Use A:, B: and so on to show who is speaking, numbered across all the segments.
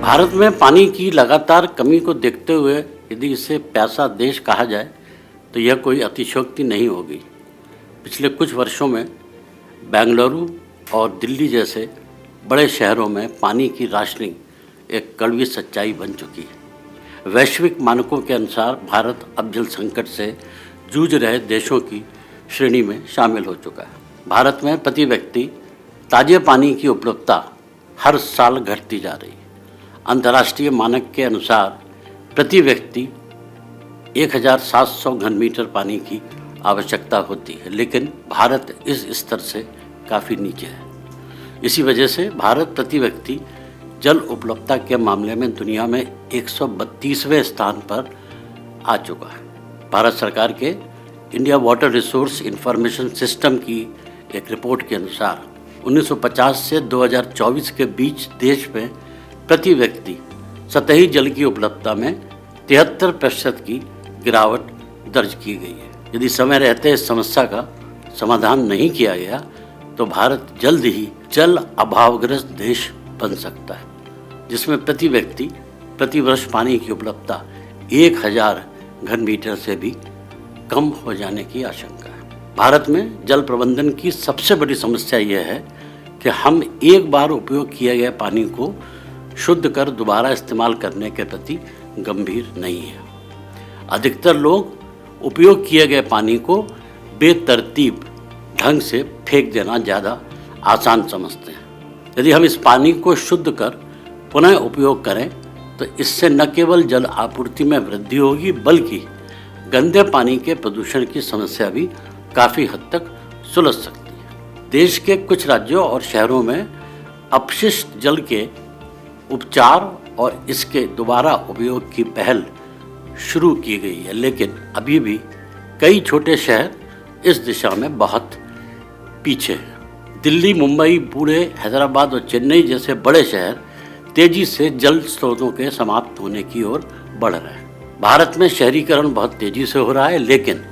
A: भारत में पानी की लगातार कमी को देखते हुए यदि इसे प्यासा देश कहा जाए तो यह कोई अतिशयोक्ति नहीं होगी। पिछले कुछ वर्षों में बेंगलुरु और दिल्ली जैसे बड़े शहरों में पानी की राशनिंग एक कड़वी सच्चाई बन चुकी है। वैश्विक मानकों के अनुसार भारत अब जल संकट से जूझ रहे देशों की श्रेणी में शामिल हो चुका है। भारत में प्रति व्यक्ति ताजे पानी की उपलब्धता हर साल घटती जा रही है। अंतर्राष्ट्रीय मानक के अनुसार प्रति व्यक्ति 1700 घन मीटर पानी की आवश्यकता होती है, लेकिन भारत इस स्तर से काफ़ी नीचे है। इसी वजह से भारत प्रति व्यक्ति जल उपलब्धता के मामले में दुनिया में 132वें स्थान पर आ चुका है। भारत सरकार के India water resource information system की एक रिपोर्ट के अनुसार 1950 से 2024 के बीच देश में प्रति व्यक्ति सतही जल की उपलब्धता में 73% की गिरावट दर्ज की गई है। यदि समय रहते इस समस्या का समाधान नहीं किया गया तो भारत जल्द ही जल अभावग्रस्त देश बन सकता है, जिसमें प्रति व्यक्ति प्रति वर्ष पानी की उपलब्धता 1000 घन मीटर से भी कम हो जाने की आशंका है। भारत में जल प्रबंधन की सबसे बड़ी समस्या यह है कि हम एक बार उपयोग किए गए पानी को शुद्ध कर दोबारा इस्तेमाल करने के प्रति गंभीर नहीं है। अधिकतर लोग उपयोग किए गए पानी को बेतरतीब ढंग से फेंक देना ज़्यादा आसान समझते हैं। यदि हम इस पानी को शुद्ध कर पुनः उपयोग करें तो इससे न केवल जल आपूर्ति में वृद्धि होगी, बल्कि गंदे पानी के प्रदूषण की समस्या भी काफ़ी हद तक सुलझ सकती है। देश के कुछ राज्यों और शहरों में अपशिष्ट जल के उपचार और इसके दोबारा उपयोग की पहल शुरू की गई है, लेकिन अभी भी कई छोटे शहर इस दिशा में बहुत पीछे हैं। दिल्ली, मुंबई, पुणे, हैदराबाद और चेन्नई जैसे बड़े शहर तेजी से जल स्रोतों के समाप्त होने की ओर बढ़ रहे हैं। भारत में शहरीकरण बहुत तेजी से हो रहा है, लेकिन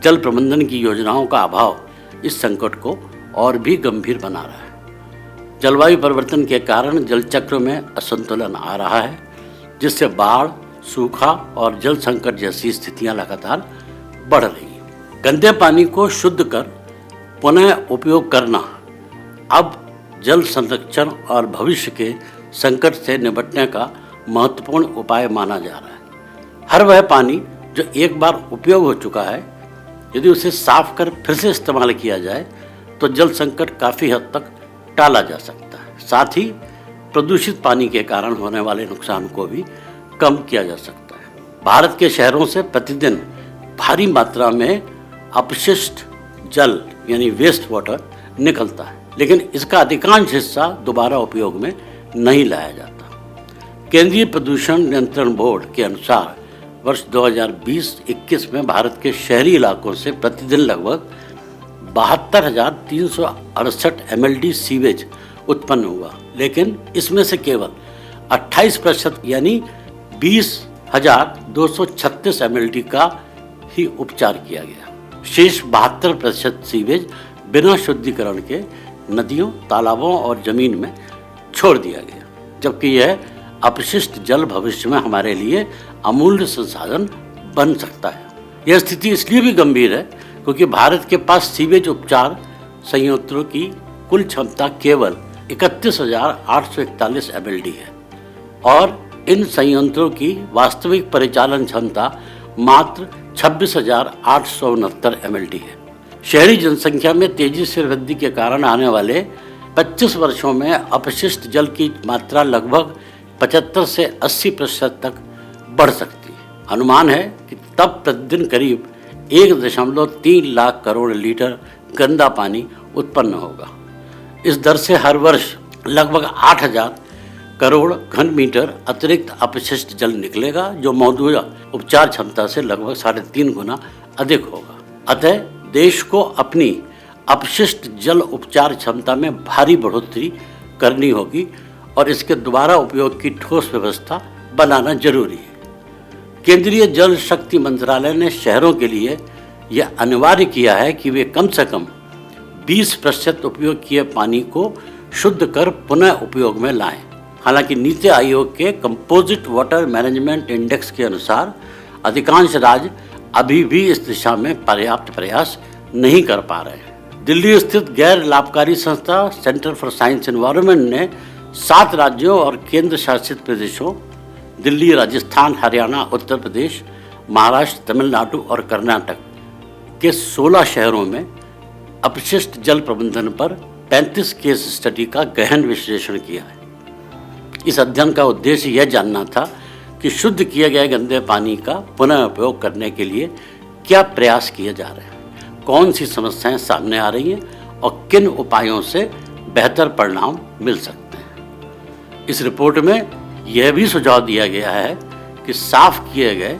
A: जल प्रबंधन की योजनाओं का अभाव इस संकट को और भी गंभीर बना रहा है। जलवायु परिवर्तन के कारण जल चक्र में असंतुलन आ रहा है, जिससे बाढ़, सूखा और जल संकट जैसी स्थितियां लगातार बढ़ रही हैं। गंदे पानी को शुद्ध कर पुनः उपयोग करना अब जल संरक्षण और भविष्य के संकट से निपटने का महत्वपूर्ण उपाय माना जा रहा है। हर वह पानी जो एक बार उपयोग हो चुका है, यदि उसे साफ कर फिर से इस्तेमाल किया जाए तो जल संकट काफ़ी हद तक टाला जा सकता है। साथ ही प्रदूषित पानी के कारण होने वाले नुकसान को भी कम किया जा सकता है। भारत के शहरों से प्रतिदिन भारी मात्रा में अपशिष्ट जल यानी वेस्ट वाटर निकलता है, लेकिन इसका अधिकांश हिस्सा दोबारा उपयोग में नहीं लाया जाता। केंद्रीय प्रदूषण नियंत्रण बोर्ड के अनुसार वर्ष 2020-21 में भारत के शहरी इलाकों से प्रतिदिन लगभग 72,368 MLD सीवेज उत्पन्न हुआ, लेकिन इसमें से केवल 28% यानी 20,236 MLD का ही उपचार किया गया। शेष 72% सीवेज बिना शुद्धिकरण के नदियों, तालाबों और जमीन में छोड़ दिया गया, जबकि यह अपशिष्ट जल भविष्य में हमारे लिए अमूल्य संसाधन बन सकता है। यह स्थिति इसलिए भी गंभीर है क्योंकि भारत के पास सीवेज उपचार संयंत्रों की कुल क्षमता केवल 31,841 MLD है और इन संयंत्रों की वास्तविक परिचालन क्षमता मात्र 26,869 MLD है। शहरी जनसंख्या में तेजी से वृद्धि के कारण आने वाले 25 वर्षों में अपशिष्ट जल की मात्रा लगभग 75 से 80% तक बढ़ सकती है। अनुमान है कि तब प्रतिदिन करीब 1.3 लाख करोड़ लीटर गंदा पानी उत्पन्न होगा। इस दर से हर वर्ष लगभग 8,000 करोड़ घन मीटर अतिरिक्त अपशिष्ट जल निकलेगा, जो मौजूदा उपचार क्षमता से लगभग 3.5 गुना अधिक होगा। अतः देश को अपनी अपशिष्ट जल उपचार क्षमता में भारी बढ़ोतरी करनी होगी और इसके दोबारा उपयोग की ठोस व्यवस्था बनाना जरूरी है। केंद्रीय जल शक्ति मंत्रालय ने शहरों के लिए यह अनिवार्य किया है कि वे कम से कम 20% उपयोग किए पानी को शुद्ध कर पुनः उपयोग में लाएं। हालांकि नीति आयोग के कंपोजिट वाटर मैनेजमेंट इंडेक्स के अनुसार अधिकांश राज्य अभी भी इस दिशा में पर्याप्त प्रयास नहीं कर पा रहे हैं। दिल्ली स्थित गैर लाभकारी संस्था सेंटर फॉर साइंस एनवायरनमेंट ने 7 राज्यों और केंद्र शासित प्रदेशों दिल्ली, राजस्थान, हरियाणा, उत्तर प्रदेश, महाराष्ट्र, तमिलनाडु और कर्नाटक के 16 शहरों में अपशिष्ट जल प्रबंधन पर 35 केस स्टडी का गहन विश्लेषण किया है। इस अध्ययन का उद्देश्य यह जानना था कि शुद्ध किए गए गंदे पानी का पुनः उपयोग करने के लिए क्या प्रयास किए जा रहे हैं, कौन सी समस्याएं सामने आ रही हैं और किन उपायों से बेहतर परिणाम मिल सकते हैं। इस रिपोर्ट में यह भी सुझाव दिया गया है कि साफ किए गए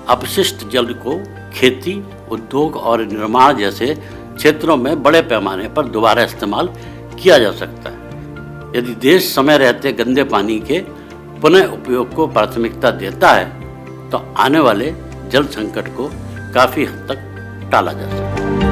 A: अपशिष्ट जल को खेती, उद्योग और निर्माण जैसे क्षेत्रों में बड़े पैमाने पर दोबारा इस्तेमाल किया जा सकता है। यदि देश समय रहते गंदे पानी के पुनः उपयोग को प्राथमिकता देता है तो आने वाले जल संकट को काफी हद तक टाला जा सकता है।